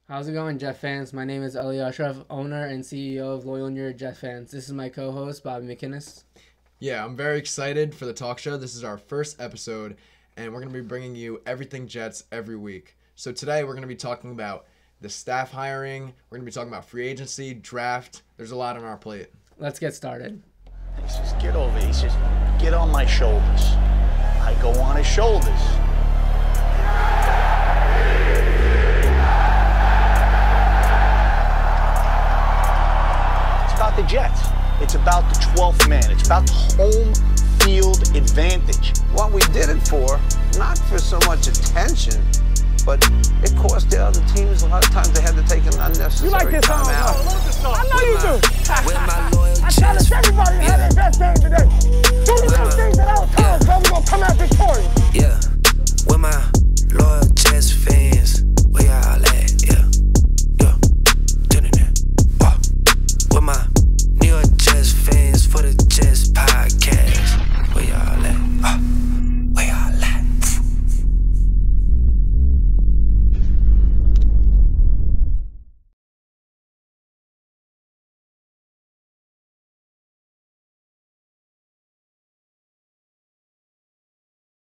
How's it going, Jet fans? My name is Ali Ashraf, owner and CEO of LoyalNYJetFans. This is my co-host, Bobby McInnes. Yeah, I'm very excited for the talk show. This is our first episode, and we're going to be bringing you everything Jets every week. So today we're going to be talking about the staff hiring. We're going to be talking about free agency, draft. There's a lot on our plate. Let's get started. He says, get over here. He says, get on my shoulders. I go on his shoulders. It's about the Jets. It's about the 12th man. It's about the home field advantage. What we did it for, not for so much attention, but it cost the other teams a lot of times they had to take an unnecessary You like this song? timeout. I love this song. I know you do. With my loyal I challenge everybody to have their best game today. Do the little things that I was told, so we're going to come out victorious. Yeah, with my loyal Jets fans, where y'all at? Yeah, yeah, with my New York Jets fans for the Jets podcast, where y'all at? Where y'all at?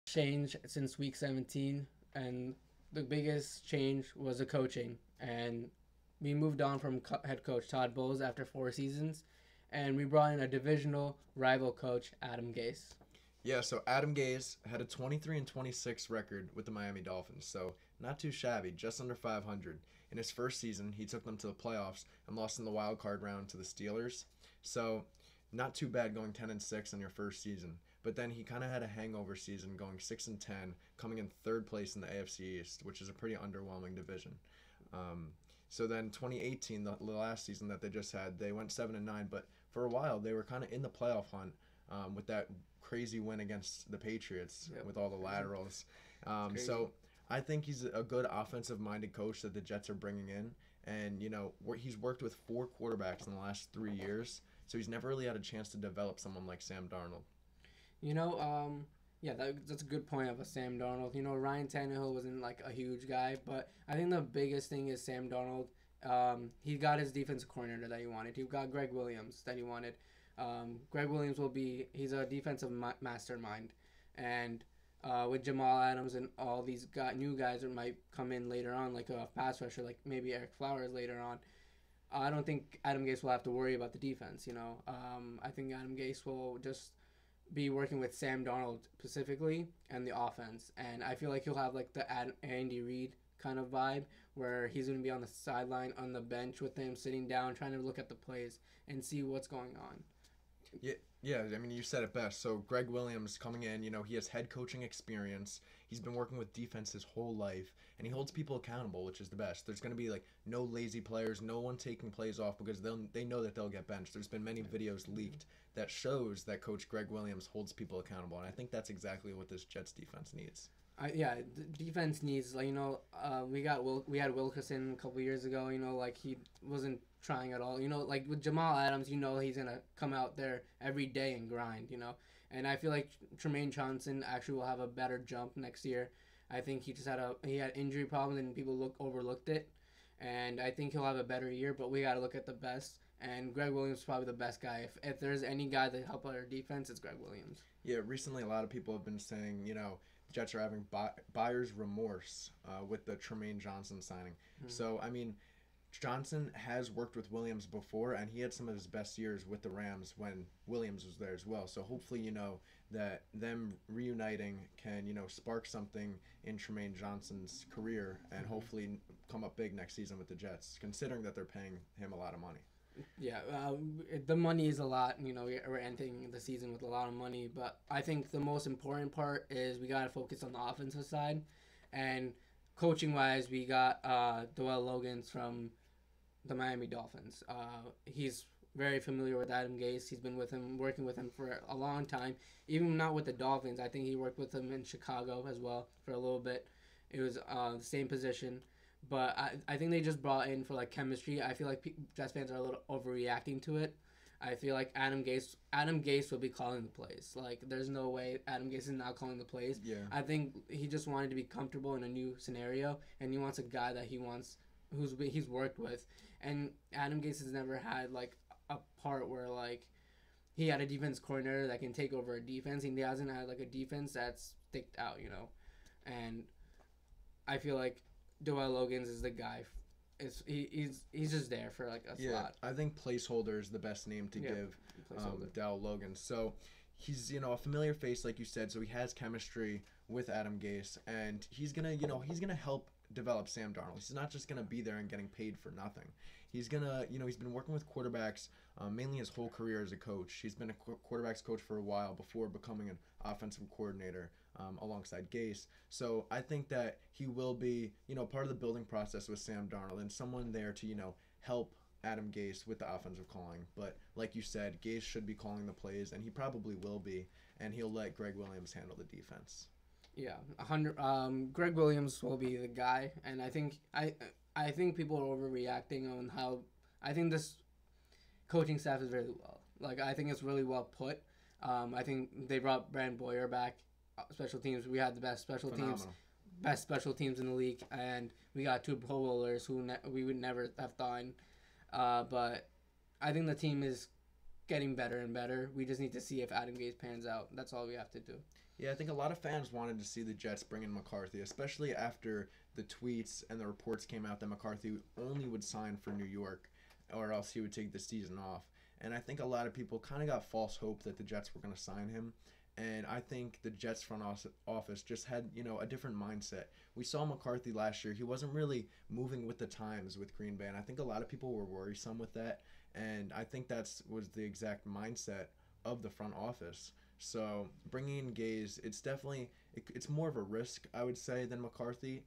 Change since week 17, and the biggest change was the coaching. And we moved on from head coach Todd Bowles after 4 seasons, and we brought in a divisional rival coach, Adam Gase. Yeah, so Adam Gase had a 23-26 record with the Miami Dolphins, so not too shabby, just under 500. In his first season, he took them to the playoffs and lost in the wild card round to the Steelers. So not too bad going 10-6 in your first season. But then he kind of had a hangover season going 6-10, coming in third place in the AFC East, which is a pretty underwhelming division. So then 2018, the last season that they just had, they went 7-9, but for a while they were kind of in the playoff hunt with that crazy win against the Patriots with all the laterals. So I think he's a good offensive-minded coach that the Jets are bringing in. And, you know, he's worked with 4 quarterbacks in the last 3 years, so he's never really had a chance to develop someone like Sam Darnold. You know, yeah, that's a good point of a Sam Darnold. You know, Ryan Tannehill wasn't like a huge guy, but I think the biggest thing is Sam Darnold. He got his defensive coordinator that he wanted. He got Greg Williams that he wanted. Greg Williams he's a defensive mastermind. And with Jamal Adams and all these new guys that might come in later on, like a pass rusher, like maybe Eric Flowers later on, I don't think Adam Gase will have to worry about the defense, you know. I think Adam Gase will just be working with Sam Darnold specifically and the offense. And I feel like he'll have like the Andy Reid kind of vibe where he's going to be on the sideline, on the bench with him, sitting down, trying to look at the plays and see what's going on. Yeah, I mean, you said it best. So Greg Williams coming in, you know, he has head coaching experience. He's been working with defense his whole life, and he holds people accountable, which is the best. There's going to be, like, no lazy players, no one taking plays off because they know that they'll get benched. There's been many videos leaked that shows that Coach Greg Williams holds people accountable, and I think that's exactly what this Jets defense needs. The defense needs, like, you know, we had Wilkerson a couple years ago, you know, like he wasn't trying at all. You know, like with Jamal Adams, you know he's going to come out there every day and grind, you know. And I feel like Tremaine Johnson actually will have a better jump next year. I think he just had injury problems and people overlooked it. And I think he'll have a better year, but we got to look at the best. And Greg Williams is probably the best guy. If there's any guy that help our defense, it's Greg Williams. Yeah, recently a lot of people have been saying, you know, Jets are having buyer's remorse with the Tremaine Johnson signing. Mm-hmm. So, I mean, Johnson has worked with Williams before, and he had some of his best years with the Rams when Williams was there as well. So hopefully, you know, that them reuniting can, you know, spark something in Tremaine Johnson's career and hopefully come up big next season with the Jets, considering that they're paying him a lot of money. Yeah, the money is a lot. You know, we're entering the season with a lot of money, but I think the most important part is we got to focus on the offensive side. And coaching-wise, we got Doel Logans from the Miami Dolphins. He's very familiar with Adam Gase. He's been working with him for a long time. Even not with the Dolphins, I think he worked with him in Chicago as well for a little bit. It was the same position. But I think they just brought in for, like, chemistry. I feel like Jets fans are a little overreacting to it. I feel like Adam Gase will be calling the plays. Like, there's no way Adam Gase is not calling the plays. Yeah. I think he just wanted to be comfortable in a new scenario, and he wants a guy that he wants he's worked with, and Adam Gase has never had like a part where like he had a defense coordinator that can take over a defense, and he hasn't had like a defense that's sticked out, you know, and I feel like Doel Logans is the guy. He's just there for like a slot. I think placeholder is the best name to give Doel Logans. So he's a familiar face like you said. So he has chemistry with Adam Gase, and he's gonna help develop Sam Darnold. He's not just gonna be there and getting paid for nothing. He's gonna he's been working with quarterbacks mainly his whole career as a coach. He's been a quarterbacks coach for a while before becoming an offensive coordinator alongside Gase. So I think that he will be part of the building process with Sam Darnold and someone there to help Adam Gase with the offensive calling. But like you said, Gase should be calling the plays, and he probably will be, and he'll let Greg Williams handle the defense. Yeah, 100. Greg Williams will be the guy, and I think people are overreacting on how I think this coaching staff is really well. Like I think it's really well put. I think they brought Brand Boyer back. Special teams, we had the best special teams in the league, and we got 2 Pro Bowlers who we would never have thought. But I think the team is getting better and better. We just need to see if Adam Gase pans out. That's all we have to do. Yeah, I think a lot of fans wanted to see the Jets bring in McCarthy, especially after the tweets and the reports came out that McCarthy only would sign for New York or else he would take the season off. And I think a lot of people kind of got false hope that the Jets were going to sign him. And I think the Jets front office just had, a different mindset. We saw McCarthy last year. He wasn't really moving with the times with Green Bay. And I think a lot of people were worrisome with that. And I think was the exact mindset of the front office. So bringing in Gase, it's more of a risk, I would say, than McCarthy.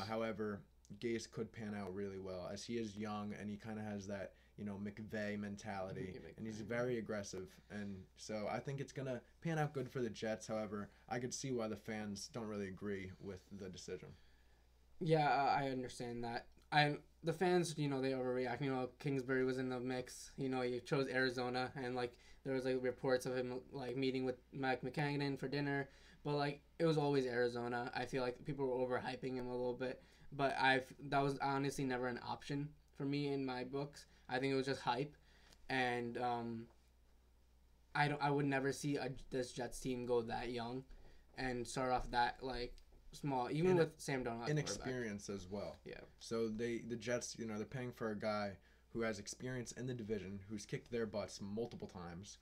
However, Gase could pan out really well as he is young and he kind of has that, McVay mentality, and he's very aggressive. And so I think it's going to pan out good for the Jets. However, I could see why the fans don't really agree with the decision. Yeah, I understand that. The fans, they overreact. Kingsbury was in the mix. He chose Arizona, and there was reports of him meeting with Mike McCagnon for dinner, but it was always Arizona. I feel like people were overhyping him a little bit, but that was honestly never an option for me in my books. I think it was just hype, and I would never see this Jets team go that young, and start off that small, even with Sam Darnold. Inexperience as well. Yeah. So the Jets, they're paying for a guy who has experience in the division, who's kicked their butts multiple times,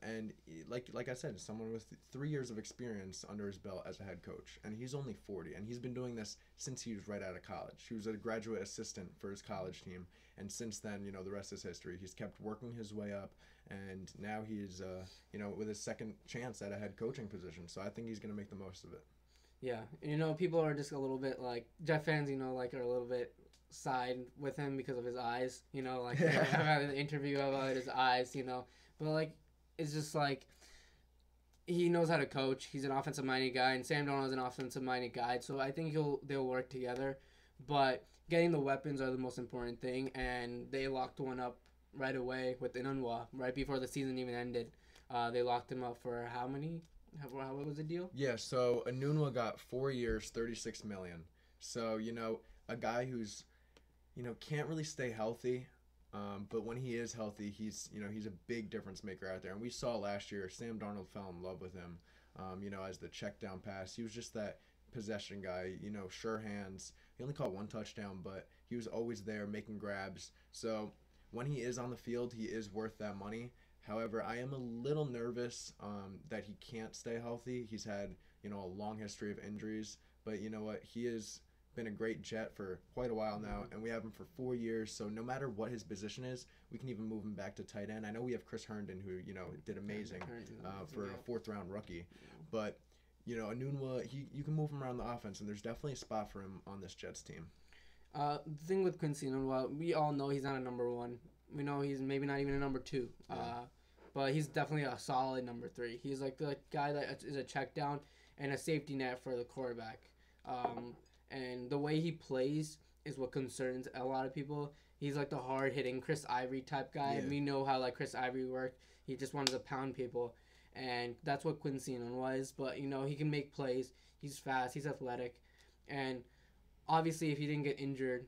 and like I said, someone with 3 years of experience under his belt as a head coach, and he's only 40, and he's been doing this since he was right out of college. He was a graduate assistant for his college team, and since then, the rest is history. He's kept working his way up, and now he's, with his second chance at a head coaching position. So I think he's going to make the most of it. Yeah, people are just a little bit Jet fans, are a little bit side with him because of his eyes, I had an interview about his eyes, but it's just he knows how to coach. He's an offensive minded guy, and Sam Darnold is an offensive minded guy, so I think they'll work together. But getting the weapons are the most important thing, and they locked one up right away with Enunwa right before the season even ended. They locked him up for how many? What was the deal? Yeah, so Enunwa got 4 years, $36 million. So a guy who's can't really stay healthy, but when he is healthy, he's a big difference maker out there. And we saw last year Sam Darnold fell in love with him. As the check down pass, he was just that possession guy. Sure hands. He only caught 1 touchdown, but he was always there making grabs. So when he is on the field, he is worth that money. However, I am a little nervous that he can't stay healthy. He's had, a long history of injuries. But you know what? He has been a great Jet for quite a while now, and we have him for 4 years. So no matter what his position is, we can even move him back to tight end. I know we have Chris Herndon, who, did amazing for a 4th-round rookie. But, Enunwa, you can move him around the offense, and there's definitely a spot for him on this Jets team. The thing with Quincy Enunwa, we all know he's not a number 1. We know he's maybe not even a number 2. But he's definitely a solid number 3. He's the guy that is a check down and a safety net for the quarterback. And the way he plays is what concerns a lot of people. He's the hard-hitting Chris Ivory type guy. Yeah. And we know how Chris Ivory worked. He just wanted to pound people. And that's what Quincy Enunwa is. But, he can make plays. He's fast. He's athletic. And obviously, if he didn't get injured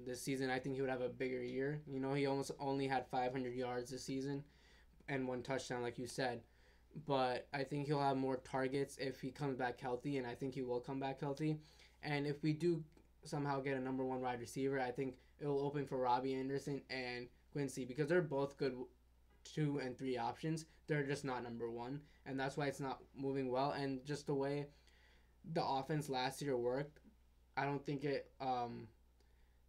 this season, I think he would have a bigger year. You know, he almost only had 500 yards this season and 1 touchdown, like you said. But I think he'll have more targets if he comes back healthy, and I think he will come back healthy. And if we do somehow get a number 1 wide receiver, I think it will open for Robbie Anderson and Quincy, because they're both good 2 and 3 options. They're just not number 1, and that's why it's not moving well. And just the way the offense last year worked, I don't think it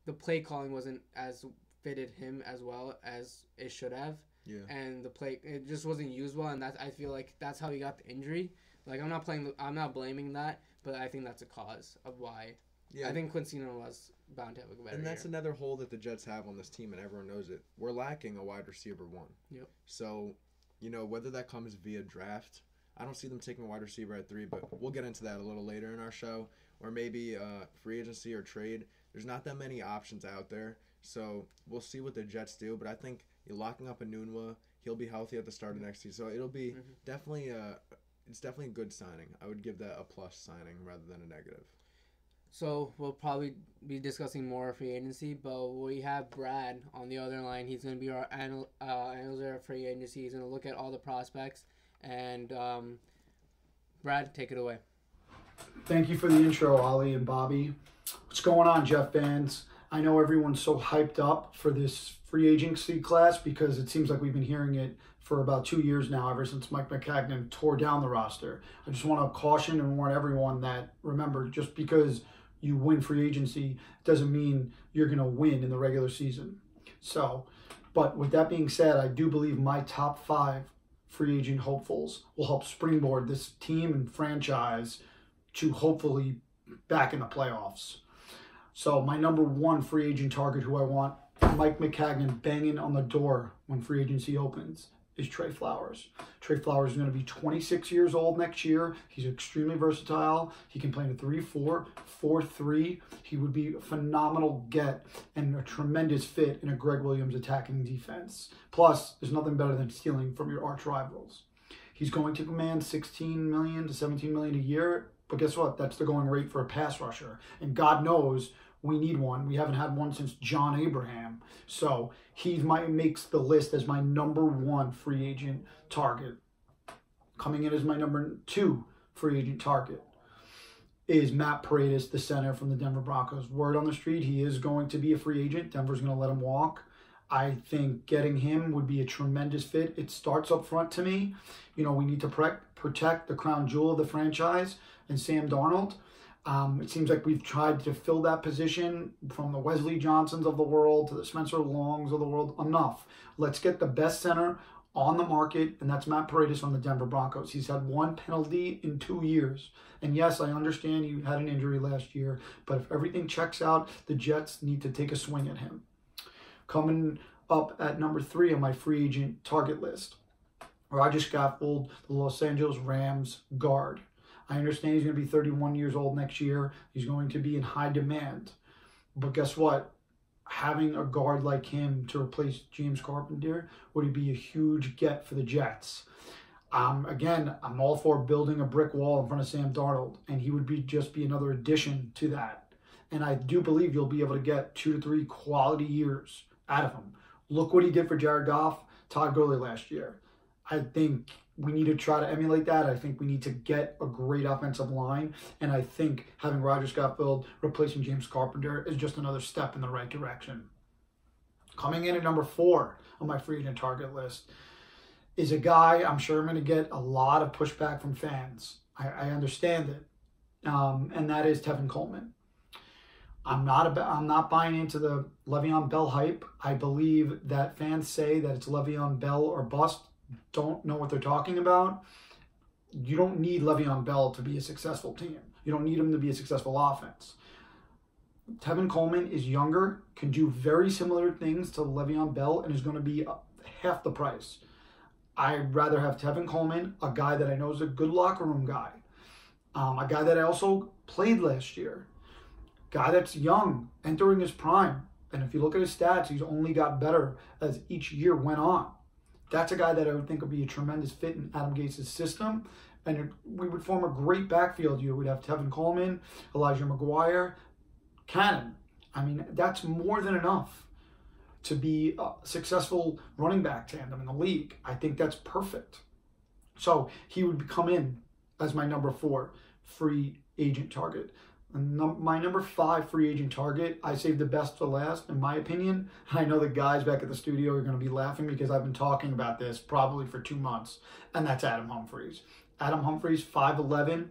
the play calling wasn't as fitted him as well as it should have. Yeah. And it just wasn't used well, and I feel like that's how he got the injury. Like, I'm not blaming that, but I think that's a cause of why. Yeah. I think Quincy Enunwa was bound to have a better And that's year. another hole that the Jets have on this team, and everyone knows it. We're lacking a wide receiver 1. Yep. So, you know, whether that comes via draft, I don't see them taking a wide receiver at 3, but we'll get into that a little later in our show. Or maybe free agency or trade. There's not that many options out there. So we'll see what the Jets do. But I think you're locking up Enunwa. He'll be healthy at the start of next season. So it'll be definitely it's definitely a good signing. I would give that a plus signing rather than a negative. So we'll probably be discussing more free agency, but we have Brad on the other line. He's going to be our analyzer of free agency. He's going to look at all the prospects. And Brad, take it away. Thank you for the intro, Ollie and Bobby. What's going on, Jet fans? I know everyone's so hyped up for this free agency class because it seems like we've been hearing it for about 2 years now, ever since Mike McCagnon tore down the roster. I just want to caution and warn everyone that, remember, just because you win free agency doesn't mean you're going to win in the regular season. So, but with that being said, I do believe my top 5 free agent hopefuls will help springboard this team and franchise to hopefully back in the playoffs. So my number 1 free agent target who I want Mike McCagnon banging on the door when free agency opens is Trey Flowers. Trey Flowers is going to be 26 years old next year. He's extremely versatile. He can play in a 3-4, 4-3. He would be a phenomenal get and a tremendous fit in a Greg Williams attacking defense. Plus, there's nothing better than stealing from your arch rivals. He's going to command $16 million to $17 million a year. But guess what? That's the going rate for a pass rusher. And God knows we need one. We haven't had one since John Abraham. So he makes the list as my number 1 free agent target. Coming in as my number 2 free agent target is Matt Paredes, the center from the Denver Broncos. Word on the street, he is going to be a free agent. Denver's going to let him walk. I think getting him would be a tremendous fit. It starts up front to me. You know, we need to protect the crown jewel of the franchise and Sam Darnold. It seems like we've tried to fill that position from the Wesley Johnsons of the world to the Spencer Longs of the world. Enough. Let's get the best center on the market, and that's Matt Paredes from the Denver Broncos. He's had 1 penalty in 2 years. And yes, I understand he had an injury last year, but if everything checks out, the Jets need to take a swing at him. Coming up at number 3 on my free agent target list, Roger Scaffold, the Los Angeles Rams guard. I understand he's going to be 31 years old next year. He's going to be in high demand. But guess what? Having a guard like him to replace James Carpenter would be a huge get for the Jets. Again, I'm all for building a brick wall in front of Sam Darnold, and he would just be another addition to that. And I do believe you'll be able to get 2 to 3 quality years out of him. Look what he did for Jared Goff, Todd Gurley last year. I think we need to try to emulate that. I think we need to get a great offensive line. And I think having Roger Scaffold replacing James Carpenter is just another step in the right direction. Coming in at number 4 on my free agent target list is a guy I'm sure I'm going to get a lot of pushback from fans. I understand it. And that is Tevin Coleman. I'm not buying into the Le'Veon Bell hype. I believe that fans say that it's Le'Veon Bell or bust. Don't know what they're talking about. You don't need Le'Veon Bell to be a successful team. You don't need him to be a successful offense. Tevin Coleman is younger, can do very similar things to Le'Veon Bell, and is going to be half the price. I'd rather have Tevin Coleman, a guy that I know is a good locker room guy, a guy that I also played last year, guy that's young, entering his prime. And if you look at his stats, he's only got better as each year went on. That's a guy that I would think would be a tremendous fit in Adam Gase's system. And we would form a great backfield. You would have Tevin Coleman, Elijah McGuire, Cannon. I mean, that's more than enough to be a successful running back tandem in the league. I think that's perfect. So he would come in as my number 4 free agent target. And my number 5 free agent target, I saved the best for last, in my opinion. And I know the guys back at the studio are going to be laughing because I've been talking about this probably for 2 months, and that's Adam Humphries. Adam Humphries, 5'11",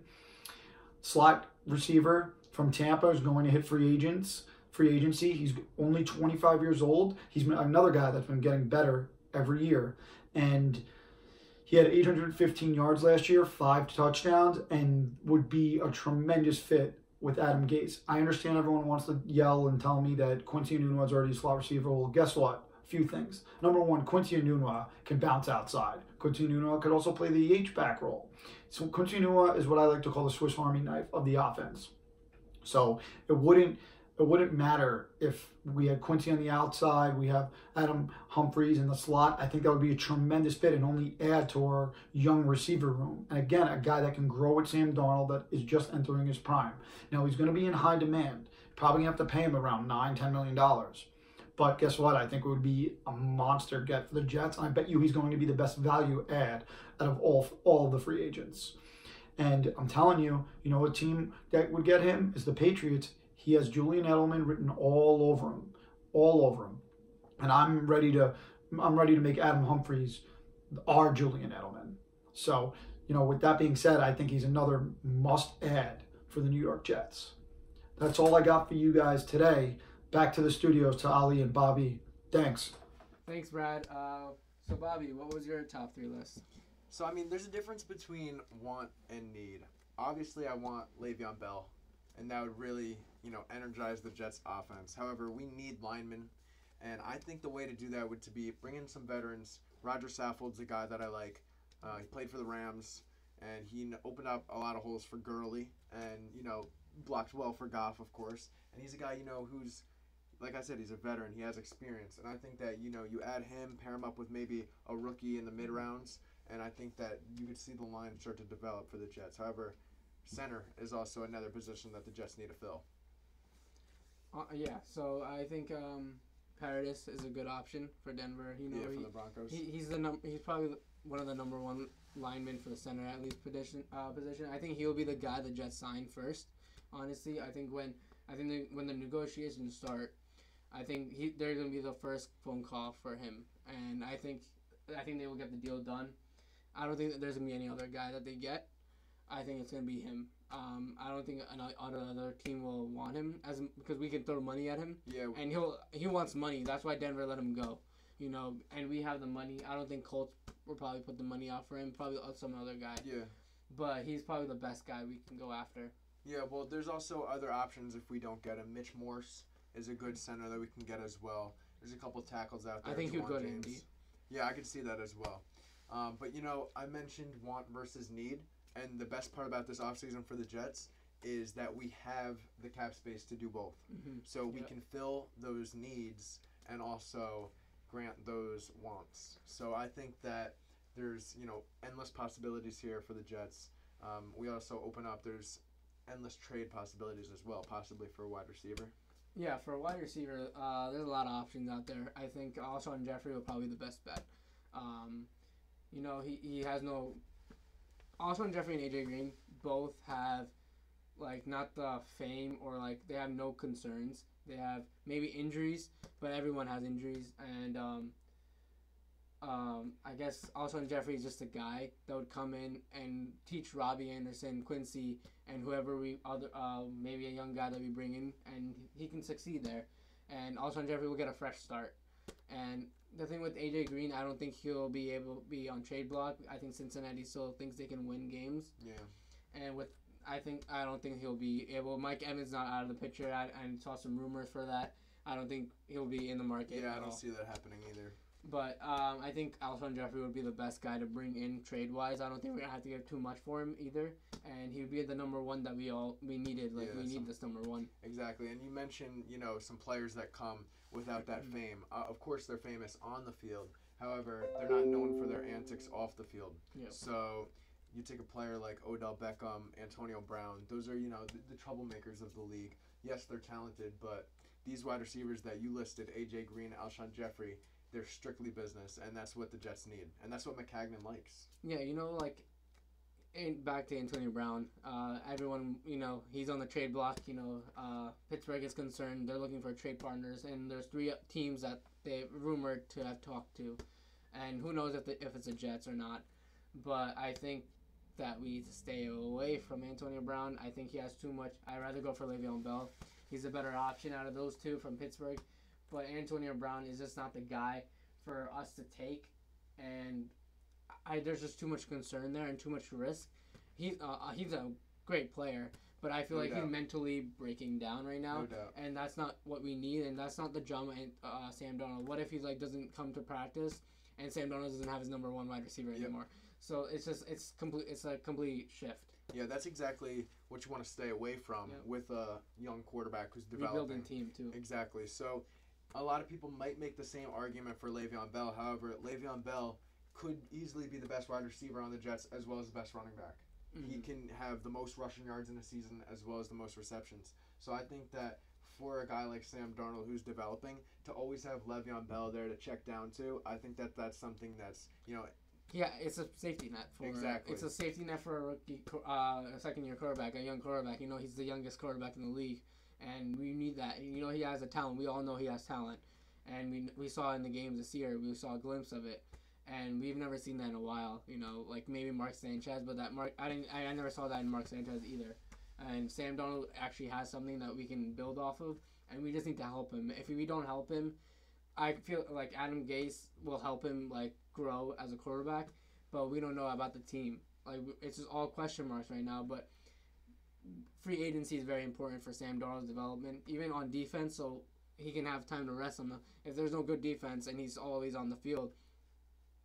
slot receiver from Tampa, is going to hit free agency. He's only 25 years old. He's another guy that's been getting better every year. And he had 815 yards last year, 5 touchdowns, and would be a tremendous fit with Adam Gase. I understand everyone wants to yell and tell me that Quincy Enunwa is already a slot receiver. Well, guess what? A few things. Number 1, Quincy Enunwa can bounce outside. Quincy Enunwa could also play the H-back role. So Quincy Enunwa is what I like to call the Swiss Army knife of the offense. So it wouldn't matter if we had Quincy on the outside, we have Adam Humphries in the slot. I think that would be a tremendous fit and only add to our young receiver room. And again, a guy that can grow with Sam Darnold that is just entering his prime. Now, he's going to be in high demand. Probably have to pay him around $9-10 million. But guess what? I think it would be a monster get for the Jets. And I bet you he's going to be the best value add out of all of the free agents. And I'm telling you, a team that would get him is the Patriots. He has Julian Edelman written all over him. And I'm ready to make Adam Humphries our Julian Edelman. So, with that being said, I think he's another must-add for the New York Jets. That's all I got for you guys today. Back to the studios to Ali and Bobby. Thanks. Thanks, Brad. So, Bobby, what was your top 3 list? So, I mean, there's a difference between want and need. Obviously, I want Le'Veon Bell, and that would really, energize the Jets' offense. However, we need linemen, and I think the way to do that would to be bring in some veterans. Roger Saffold's a guy that I like. He played for the Rams, and he opened up a lot of holes for Gurley, and, blocked well for Goff, of course. And he's a guy, who's, like I said, he's a veteran. He has experience. And I think that, you add him, pair him up with maybe a rookie in the mid-rounds, and I think that you could see the line start to develop for the Jets. However, center is also another position that the Jets need to fill. Yeah, so I think Paradis is a good option for Denver. For the Broncos. He's probably one of the number 1 linemen for the center at least position. I think he'll be the guy the Jets sign first. Honestly, I think when the negotiations start, I think they're going to be the first phone call for him, and I think they will get the deal done. I don't think that there's going to be any other guy that they get. I think it's going to be him. I don't think another team will want him because we can throw money at him. Yeah. And he wants money. That's why Denver let him go. And we have the money. I don't think Colts will probably put the money out for him. Probably some other guy. Yeah. But he's probably the best guy we can go after. Yeah, well, there's also other options if we don't get him. Mitch Morse is a good center that we can get as well. There's a couple tackles out there. I think he'll go to Indy. Yeah, I could see that as well. But, I mentioned want versus need. And the best part about this offseason for the Jets is that we have the cap space to do both. Mm-hmm. So we can fill those needs and also grant those wants. So I think that there's, endless possibilities here for the Jets. We also open up, there's endless trade possibilities as well, possibly for a wide receiver. Yeah, for a wide receiver, there's a lot of options out there. I think Alshon Jeffrey will probably be the best bet. He has no... Alshon Jeffrey and AJ Green both have, not the fame or, they have no concerns. They have maybe injuries, but everyone has injuries. And I guess Alshon Jeffrey is just a guy that would come in and teach Robbie Anderson, Quincy, and whoever maybe a young guy that we bring in, and he can succeed there. And Alshon Jeffrey will get a fresh start. And the thing with AJ Green, I don't think he'll be able to be on trade block. I think Cincinnati still thinks they can win games. Yeah. And I don't think he'll be able. Mike Evans not out of the picture. I saw some rumors for that. I don't think he'll be in the market. Yeah, I don't see that happening either. But I think Alshon Jeffrey would be the best guy to bring in trade wise. I don't think we're gonna have to give too much for him either. And he would be the number 1 that we needed. We need this number 1. Exactly. And you mentioned some players that come without that fame. Of course, they're famous on the field. However, they're not known for their antics off the field. Yep. So you take a player like Odell Beckham, Antonio Brown. Those are, the troublemakers of the league. Yes, they're talented, but, these wide receivers that you listed, A.J. Green, Alshon Jeffrey, they're strictly business, and that's what the Jets need. And that's what McCagnon likes. Yeah, like, back to Antonio Brown, everyone, he's on the trade block. Pittsburgh is concerned. They're looking for trade partners, and there's 3 teams that they rumored to have talked to. And who knows if it's the Jets or not. But I think that we need to stay away from Antonio Brown. I think he has too much. I'd rather go for Le'Veon Bell. He's a better option out of those 2 from Pittsburgh. But Antonio Brown is just not the guy for us to take. And there's just too much concern there and too much risk. He's a great player, but I feel like he's mentally breaking down right now. No doubt. And that's not what we need, and that's not the drama in Sam Darnold. What if he doesn't come to practice and Sam Darnold doesn't have his number 1 wide receiver anymore? So it's a complete shift. Yeah, that's exactly what you want to stay away from with a young quarterback who's developing. Rebuilding team too. Exactly. So a lot of people might make the same argument for Le'Veon Bell. However, Le'Veon Bell could easily be the best wide receiver on the Jets as well as the best running back. Mm-hmm. He can have the most rushing yards in a season as well as the most receptions. So I think that for a guy like Sam Darnold who's developing, to always have Le'Veon Bell there to check down to, I think that that's something that's, Yeah, it's a safety net for It's a safety net for a rookie, a second-year quarterback, a young quarterback. He's the youngest quarterback in the league, and we need that. He has a talent. We all know he has talent, and we saw in the games this year. We saw a glimpse of it, and we've never seen that in a while. Like maybe Mark Sanchez, but I never saw that in Mark Sanchez either. And Sam Darnold actually has something that we can build off of, and we just need to help him. If we don't help him, I feel like Adam Gase will help him grow as a quarterback, but we don't know about the team. It's just all question marks right now. But free agency is very important for Sam Darnold's development, even on defense, so he can have time to rest on if there's no good defense and he's always on the field,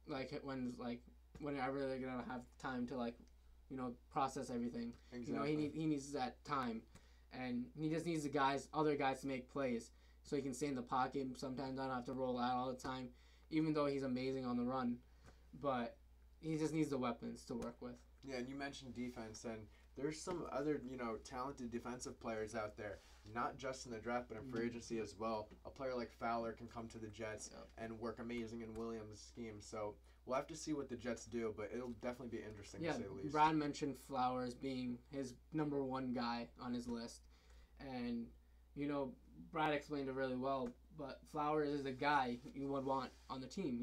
whenever they're gonna have time to process everything. Exactly. He needs that time, and he just needs other guys to make plays. So he can stay in the pocket. Sometimes not have to roll out all the time, even though he's amazing on the run. But he just needs the weapons to work with. Yeah, and you mentioned defense, and there's some other, talented defensive players out there, not just in the draft, but in free agency as well. A player like Fowler can come to the Jets and work amazing in Williams' scheme. So we'll have to see what the Jets do, but it'll definitely be interesting to say the least. Brad mentioned Flowers being his number 1 guy on his list. And, Brad explained it really well, but Flowers is a guy you would want on the team.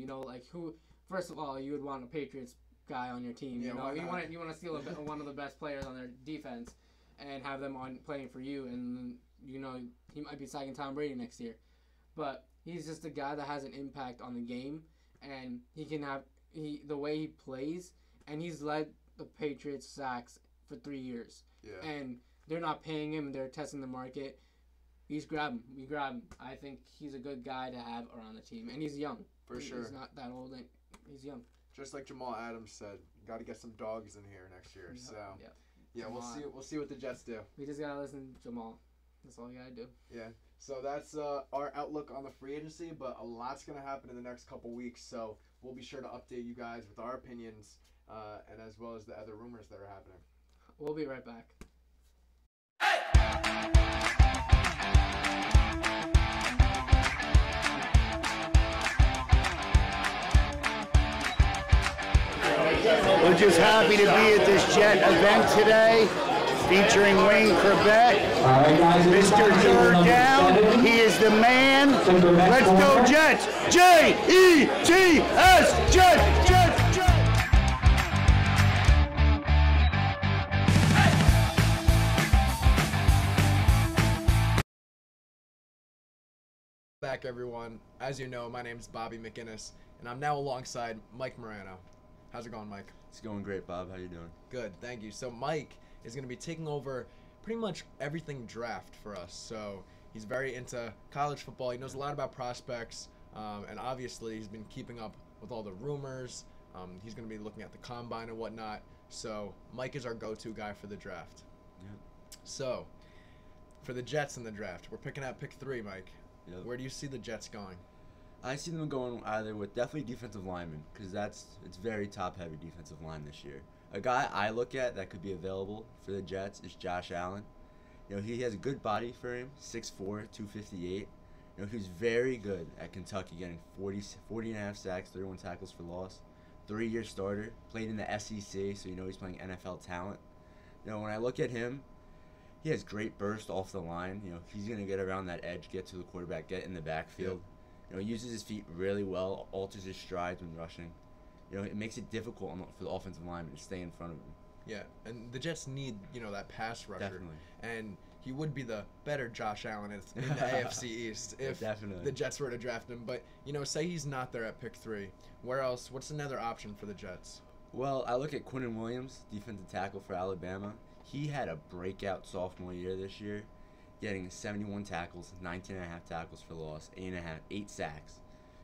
Who? First of all, you would want a Patriots guy on your team. You want to steal one of the best players on their defense and have them on playing for you, and he might be sagging Tom Brady next year. But he's just a guy that has an impact on the game, and he can have the way he plays, and he's led the Patriots sacks for 3 years. Yeah. And they're not paying him, and they're testing the market. We grab him. I think he's a good guy to have around the team, and he's young. For sure. He's not that old. He's young. Just like Jamal Adams said, got to get some dogs in here next year. So yeah, we'll see what the Jets do. We just gotta listen to Jamal. That's all you gotta do. Yeah. So that's our outlook on the free agency, but a lot's gonna happen in the next couple weeks. So we'll be sure to update you guys with our opinions, and as well as the other rumors that are happening. We'll be right back. We're just happy to be at this Jet event today, featuring Wayne Corbett, Mr. Third Down. He is the man. Let's go Jets! J-E-T-S! Jets! Jets! Jets! Back, everyone. As you know, my name is Bobby McInnes, and I'm now alongside Mike Morano. How's it going, Mike? It's going great, Bob. How you doing? Good, thank you. So Mike is going to be taking over pretty much everything draft for us. So he's very into college football. He knows a lot about prospects, and obviously he's been keeping up with all the rumors. He's going to be looking at the combine and whatnot. So Mike is our go-to guy for the draft. Yep. So for the Jets in the draft, we're picking at pick 3, Mike. Yep. Where do you see the Jets going? I see them going either with definitely defensive linemen, because it's very top-heavy defensive line this year. A guy I look at that could be available for the Jets is Josh Allen. You know, he has a good body frame, 6'4", 258. You know, he was very good at Kentucky, getting 40 and a half sacks, 31 tackles for loss. 3-year starter, played in the SEC, so you know he's playing NFL talent. You know, when I look at him, he has great burst off the line. You know, he's going to get around that edge, get to the quarterback, get in the backfield. You know, he uses his feet really well, alters his strides when rushing. You know, it makes it difficult for the offensive lineman to stay in front of him. Yeah, and the Jets need, you know, that pass rusher. Definitely. And he would be the better Josh Allen in the AFC East if the Jets were to draft him. But, you know, say he's not there at pick 3. Where else? What's another option for the Jets? Well, I look at Quinnen Williams, defensive tackle for Alabama. He had a breakout sophomore year this year, getting 71 tackles, 19 and a half tackles for loss, 8 sacks.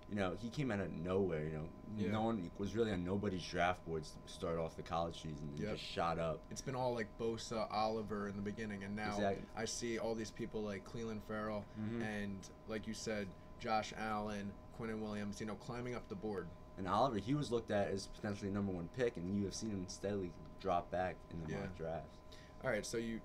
You know, he came out of nowhere. You know, no one was really on nobody's draft boards to start off the college season. And just shot up. It's been all like Bosa, Oliver in the beginning, and now I see all these people like Cleveland Farrell and, like you said, Josh Allen, Quinnen Williams. You know, climbing up the board. And Oliver, he was looked at as potentially number 1 pick, and you have seen him steadily drop back in the mock drafts. All right, so you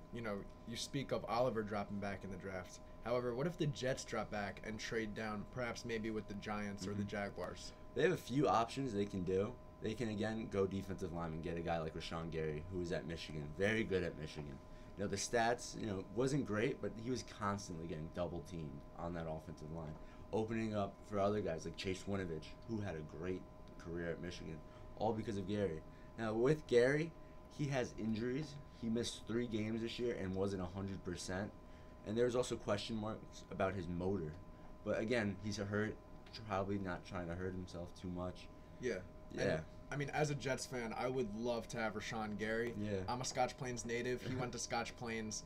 speak of Oliver dropping back in the draft. However, what if the Jets drop back and trade down, perhaps maybe with the Giants or the Jaguars? They have a few options they can do. They can, again, go defensive lineman, get a guy like Rashawn Gary, who was at Michigan, very good at Michigan. You know, the stats, you know, wasn't great, but he was constantly getting double-teamed on that offensive line, opening up for other guys like Chase Winovich, who had a great career at Michigan, all because of Gary. Now, with Gary, he has injuries. He missed 3 games this year and wasn't 100%. And there's also question marks about his motor. But again, he's hurt, probably not trying to hurt himself too much. Yeah. And, I mean, as a Jets fan, I would love to have Rashawn Gary. Yeah. I'm a Scotch Plains native. He went to Scotch Plains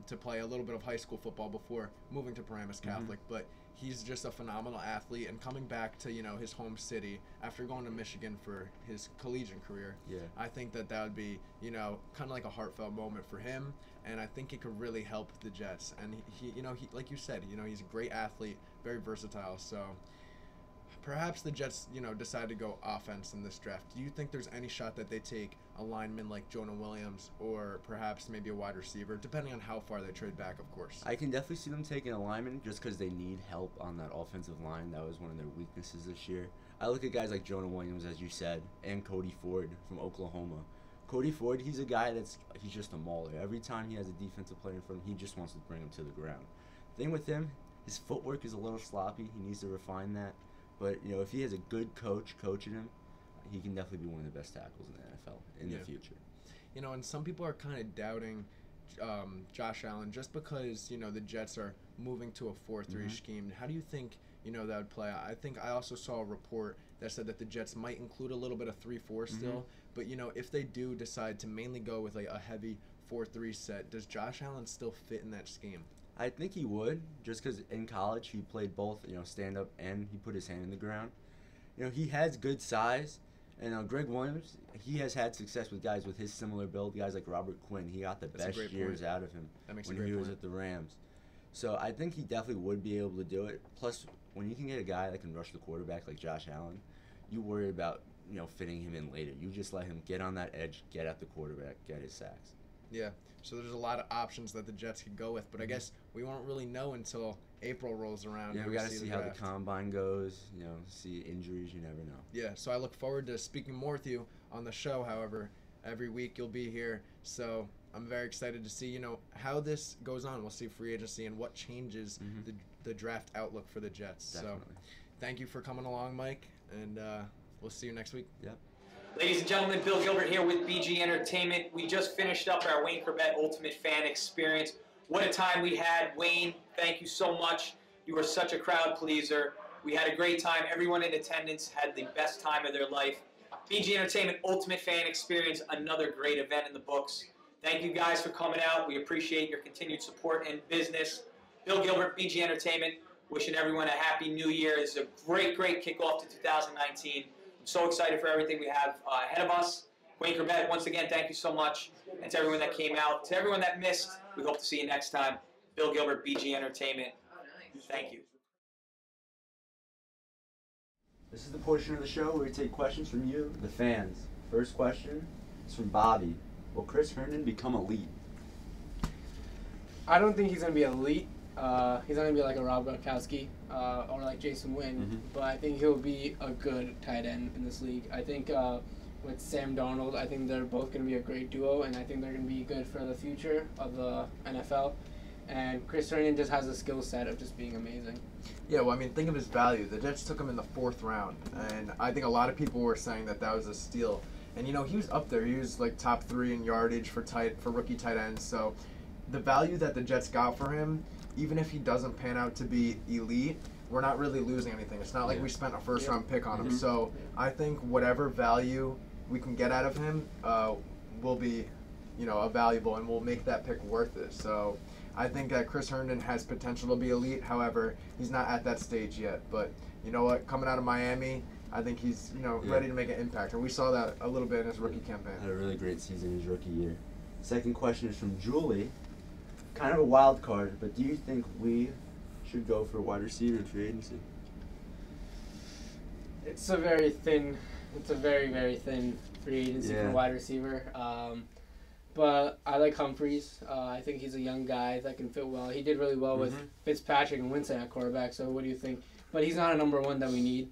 to play a little bit of high school football before moving to Paramus Catholic. But he's just a phenomenal athlete, and coming back to, you know, his home city after going to Michigan for his collegiate career, I think that would be, you know, kind of like a heartfelt moment for him, and I think it could really help the Jets. And he you know, he, like you said, you know, he's a great athlete, very versatile. So perhaps the Jets, you know, decide to go offense in this draft. Do you think there's any shot that they take a lineman like Jonah Williams, or perhaps maybe a wide receiver, depending on how far they trade back, of course? I can definitely see them taking a lineman just because they need help on that offensive line. That was one of their weaknesses this year. I look at guys like Jonah Williams, as you said, and Cody Ford from Oklahoma. Cody Ford, he's a guy he's just a mauler. Every time he has a defensive player in front of him, he just wants to bring him to the ground. The thing with him, his footwork is a little sloppy. He needs to refine that. But, you know, if he has a good coach coaching him, he can definitely be one of the best tackles in the NFL in the future. You know, and some people are kind of doubting Josh Allen just because, you know, the Jets are moving to a 4-3 scheme. How do you think, you know, that would play out? I think I also saw a report that said that the Jets might include a little bit of 3-4 still. But, you know, if they do decide to mainly go with like a heavy 4-3 set, does Josh Allen still fit in that scheme? I think he would, just because in college he played both, you know, stand-up and he put his hand in the ground. You know, he has good size. And Greg Williams, he has had success with guys with his similar build, guys like Robert Quinn. He got the best years out of him when he was at the Rams. So I think he definitely would be able to do it. Plus, when you can get a guy that can rush the quarterback like Josh Allen, you worry about, you know, fitting him in later. You just let him get on that edge, get at the quarterback, get his sacks. Yeah, so there's a lot of options that the Jets could go with, but I guess we won't really know until April rolls around. Yeah, we got to see how the combine goes, you know, see injuries, you never know. Yeah, so I look forward to speaking more with you on the show. However, every week you'll be here, so I'm very excited to see, you know, how this goes on. We'll see free agency and what changes the draft outlook for the Jets. Definitely. So thank you for coming along, Mike, and we'll see you next week. Yep. Ladies and gentlemen, Bill Gilbert here with BG Entertainment. We just finished up our Wayne Corbett Ultimate Fan Experience. What a time we had. Wayne, thank you so much. You were such a crowd pleaser. We had a great time. Everyone in attendance had the best time of their life. BG Entertainment Ultimate Fan Experience, another great event in the books. Thank you guys for coming out. We appreciate your continued support and business. Bill Gilbert, BG Entertainment, wishing everyone a happy new year. It's a great, great kickoff to 2019. I'm so excited for everything we have ahead of us. Wayne Corbett, once again, thank you so much. And to everyone that came out, to everyone that missed, we hope to see you next time. Bill Gilbert, BG Entertainment. Thank you. This is the portion of the show where we take questions from you, the fans. First question is from Bobby. Will Chris Herndon become elite? I don't think he's gonna be elite. He's not gonna be like a Rob Gronkowski or like Jason Wynn, but I think he'll be a good tight end in this league. I think with Sam Darnold, I think they're both gonna be a great duo, and I think they're gonna be good for the future of the NFL. And Chris Herndon just has a skill set of just being amazing. Yeah, well, I mean, think of his value. The Jets took him in the 4th round, and I think a lot of people were saying that was a steal. And you know, he was up there. He was like top 3 in yardage for rookie tight ends. So the value that the Jets got for him, even if he doesn't pan out to be elite, we're not really losing anything. It's not like we spent a first-round pick on him. So I think whatever value we can get out of him will be, you know, valuable, and will make that pick worth it. So I think that Chris Herndon has potential to be elite. However, he's not at that stage yet. But you know what? Coming out of Miami, I think he's, you know, ready to make an impact. And we saw that a little bit in his rookie campaign. Had a really great season in his rookie year. Second question is from Julie. Kind of a wild card, but do you think we should go for a wide receiver in free agency? It's a very, very thin free agency for wide receiver. But I like Humphries. I think he's a young guy that can fit well. He did really well with Fitzpatrick and Winston at quarterback, so what do you think? But he's not a number 1 that we need.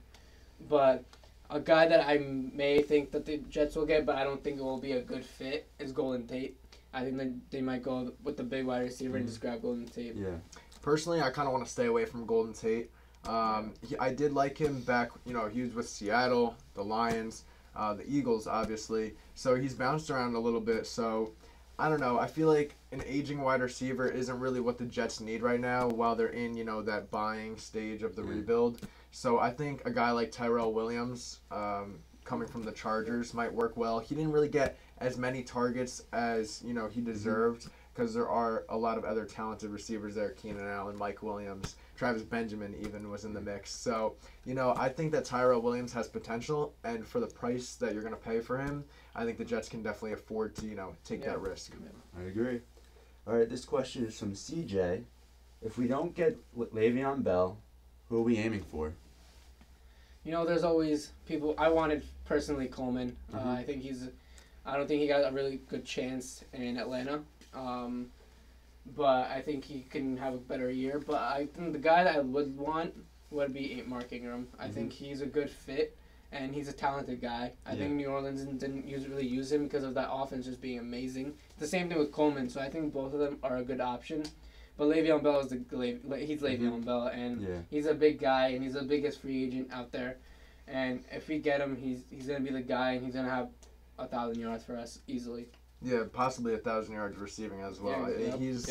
But a guy that I may think that the Jets will get, but I don't think it will be a good fit, is Golden Tate. I think that they might go with the big wide receiver and just grab Golden Tate. Yeah. Personally, I kind of want to stay away from Golden Tate. I did like him back, you know, he was with Seattle, the Lions, the Eagles, obviously. So he's bounced around a little bit. So I don't know. I feel like an aging wide receiver isn't really what the Jets need right now while they're in, you know, that buying stage of the rebuild. So I think a guy like Tyrell Williams, coming from the Chargers, might work well. He didn't really get as many targets as, you know, he deserved, because there are a lot of other talented receivers there. Keenan Allen, Mike Williams, Travis Benjamin even was in the mix. So, you know, I think that Tyrell Williams has potential, and for the price that you're going to pay for him, I think the Jets can definitely afford to, you know, take that risk. I agree. All right, this question is from CJ. If we don't get Le'Veon Bell, who are we aiming for? You know, there's always people. I wanted personally Coleman. I don't think he got a really good chance in Atlanta. But I think he can have a better year. But I think the guy that I would want would be Mark Ingram. I think he's a good fit, and he's a talented guy. I think New Orleans didn't really use him because of that offense just being amazing. The same thing with Coleman. So I think both of them are a good option. But Le'Veon Bell is he's Le'Veon Bell, and he's a big guy, and he's the biggest free agent out there. And if we get him, he's gonna be the guy, and he's gonna have 1,000 yards for us easily. Yeah, possibly 1,000 yards receiving as well. He's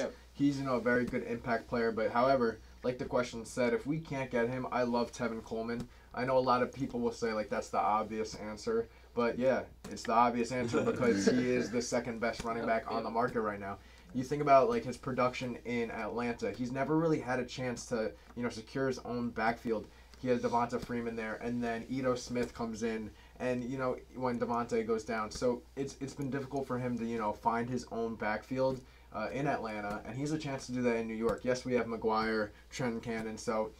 you know, a very good impact player. But however, like the question said, if we can't get him, I love Tevin Coleman. I know a lot of people will say like that's the obvious answer, but yeah, it's the obvious answer because he is the second best running back on the market right now. You think about like his production in Atlanta. He's never really had a chance to, you know, secure his own backfield. He has Devonta Freeman there, and then Ito Smith comes in, and you know when Devonta goes down, so it's been difficult for him to, you know, find his own backfield in Atlanta, and he's a chance to do that in New York. Yes, we have McGuire, Trent Cannon, so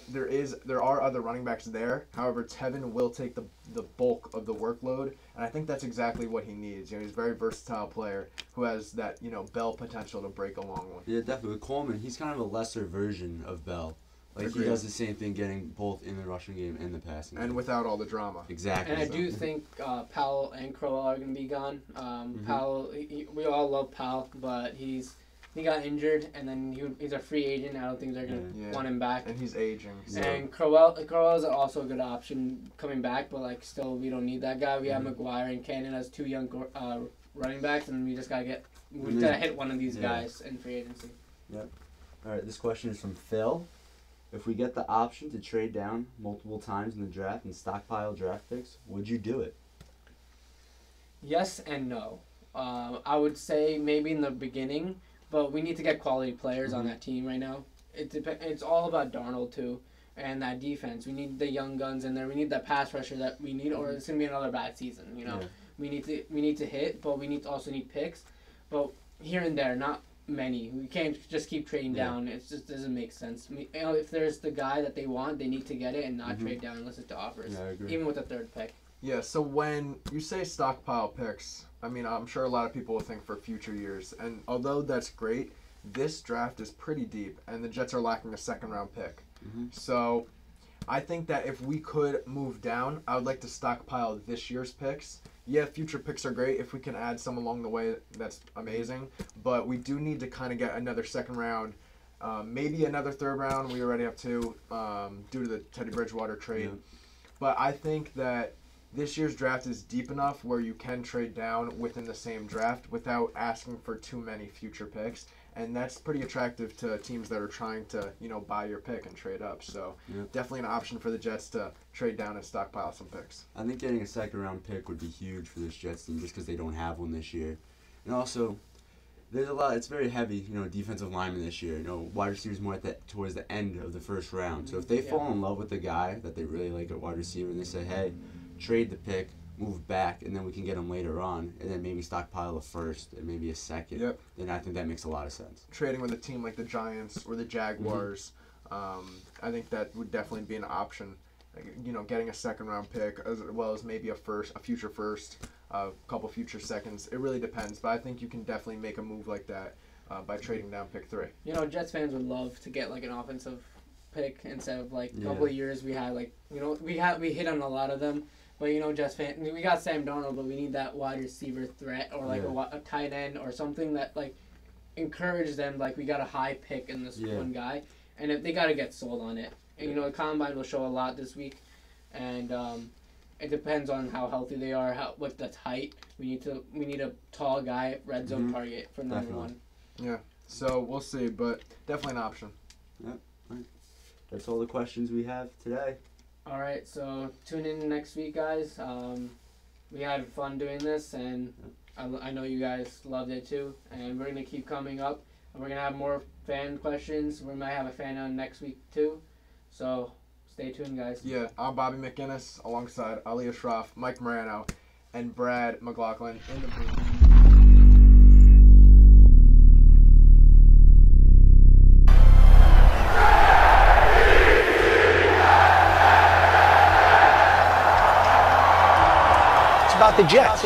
there are other running backs there. However, Tevin will take the bulk of the workload, and I think that's exactly what he needs. You know, he's a very versatile player who has that, you know, Bell potential to break a long one. Yeah, definitely. With Coleman, he's kind of a lesser version of Bell. Like, he does the same thing, getting both in the rushing game and the passing game. And without all the drama. Exactly. And I do think Powell and Crowell are going to be gone. Powell, we all love Powell, but he got injured, and then he's a free agent. I don't think they're going to want him back. And he's aging. So. And Crowell is also a good option coming back, but like still we don't need that guy. We have McGuire and Cannon as 2 young running backs, and we just got to hit one of these guys in free agency. Yep. All right, this question is from Phil. If we get the option to trade down multiple times in the draft and stockpile draft picks, would you do it? Yes and no. I would say maybe in the beginning, but we need to get quality players on that team right now. It's all about Darnold too, and that defense. We need the young guns in there. We need that pass rusher that we need, or it's gonna be another bad season. You know, we need to hit, but we also need picks, but here and there, not many. We can't just keep trading down. It just doesn't make sense. You know, if there's the guy that they want, they need to get it and not trade down unless it's offers. Yeah, I agree. Even with the 3rd pick. Yeah, so when you say stockpile picks, I mean, I'm sure a lot of people will think for future years. And although that's great, this draft is pretty deep, and the Jets are lacking a second-round pick. Mm-hmm. So I think that if we could move down, I would like to stockpile this year's picks. Yeah, future picks are great. If we can add some along the way, that's amazing. But we do need to kind of get another second round, maybe another third round. We already have two due to the Teddy Bridgewater trade. Yeah. But I think that this year's draft is deep enough where you can trade down within the same draft without asking for too many future picks. And that's pretty attractive to teams that are trying to, buy your pick and trade up. So definitely an option for the Jets to trade down and stockpile some picks. I think getting a second-round pick would be huge for this Jets team just because they don't have one this year. And also, there's a lot. It's very heavy, defensive lineman this year. Wide receivers more towards the end of the first round. So if they fall in love with the guy that they really like at wide receiver and they say, hey, trade the pick, move back, and then we can get them later on, and then maybe stockpile a first and maybe a second, then I think that makes a lot of sense. Trading with a team like the Giants or the Jaguars, I think that would definitely be an option. Getting a second-round pick as well as maybe a future first, a couple future seconds. It really depends, but I think you can definitely make a move like that by trading down pick 3. Jets fans would love to get like an offensive pick instead of like a couple of years we had we hit on a lot of them. But, Jets fans, we got Sam Darnold, but we need that wide receiver threat or, like, a tight end or something that, like, encourages them. Like, we got a high pick in this one guy. And if they got to get sold on it. And, the Combine will show a lot this week. And it depends on how healthy they are, with the height. We need a tall guy, red zone target for number one. Yeah, so we'll see, but definitely an option. Yep. Right. That's all the questions we have today. All right, so tune in next week, guys. We had fun doing this, and I know you guys loved it too. And we're gonna keep coming up, and we're gonna have more fan questions. We might have a fan on next week too. So stay tuned, guys. Yeah, I'm Bobby McGinnis alongside Ali Ashraf, Mike Morano, and Brad McLaughlin in the booth. About the Jets.